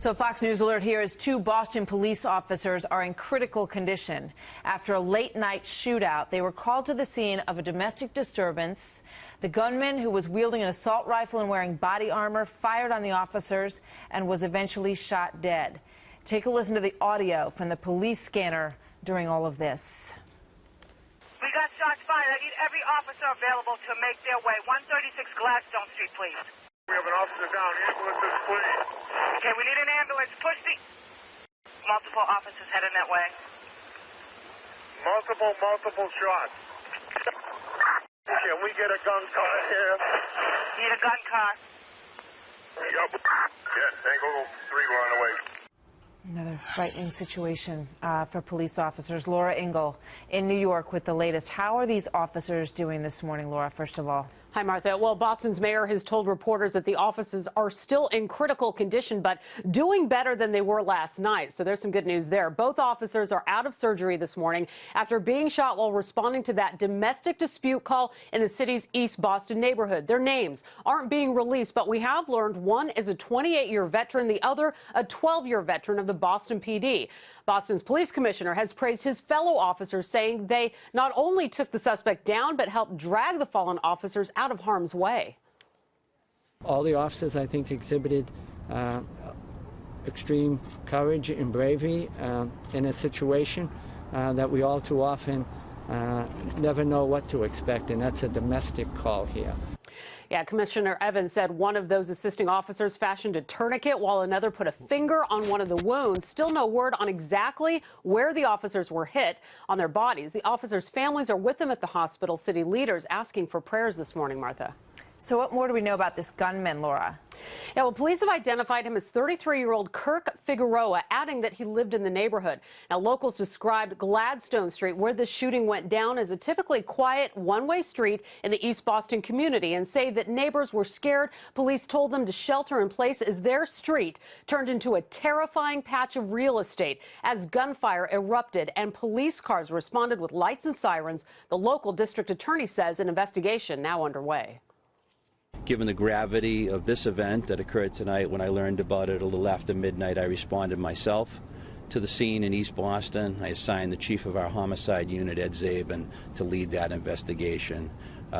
So Fox News alert here is 2 Boston police officers are in critical condition. After a late-night shootout, they were called to the scene of a domestic disturbance. The gunman, who was wielding an assault rifle and wearing body armor, fired on the officers and was eventually shot dead. Take a listen to the audio from the police scanner during all of this. We got shots fired. I need every officer available to make their way. 136 Gladstone Street, please. We have an officer down. Ambulances, please. Okay, we need an ambulance. Push the... Multiple officers heading that way. Multiple shots. Can we get a gun car here? Need a gun car. Yep. Yeah, Tango 3, we're on the way. Another frightening situation for police officers. Laura Ingle in New York with the latest. How are these officers doing this morning, Laura, first of all? Hi, Martha. Well, Boston's mayor has told reporters that the officers are still in critical condition, but doing better than they were last night. So there's some good news there. Both officers are out of surgery this morning after being shot while responding to that domestic dispute call in the city's East Boston neighborhood. Their names aren't being released, but we have learned one is a 28-year veteran, the other a 12-year veteran of the Boston PD. Boston's police commissioner has praised his fellow officers, saying they not only took the suspect down, but helped drag the fallen officers out of harm's way. All the officers, I think, exhibited extreme courage and bravery in a situation that we all too often never know what to expect, and that's a domestic call here. Yeah, Commissioner Evans said one of those assisting officers fashioned a tourniquet while another put a finger on one of the wounds. Still no word on exactly where the officers were hit on their bodies. The officers' families are with them at the hospital. City leaders asking for prayers this morning, Martha. So what more do we know about this gunman, Laura? Yeah, well, police have identified him as 33-year-old Kirk Figueroa, adding that he lived in the neighborhood. Now, locals described Gladstone Street, where the shooting went down, as a typically quiet one-way street in the East Boston community, and say that neighbors were scared. Police told them to shelter in place as their street turned into a terrifying patch of real estate as gunfire erupted and police cars responded with lights and sirens. The local district attorney says an investigation now underway. Given the gravity of this event that occurred tonight, when I learned about it a little after midnight, I responded myself to the scene in East Boston. I assigned the chief of our homicide unit, Ed Zabin, to lead that investigation.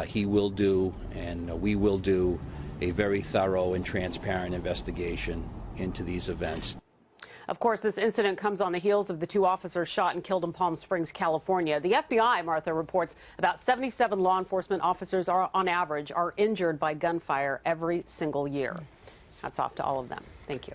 He will do, and we will do, a very thorough and transparent investigation into these events. Of course, this incident comes on the heels of the 2 officers shot and killed in Palm Springs, California. The FBI, Martha, reports about 77 law enforcement officers on average are injured by gunfire every single year. Hats off to all of them. Thank you.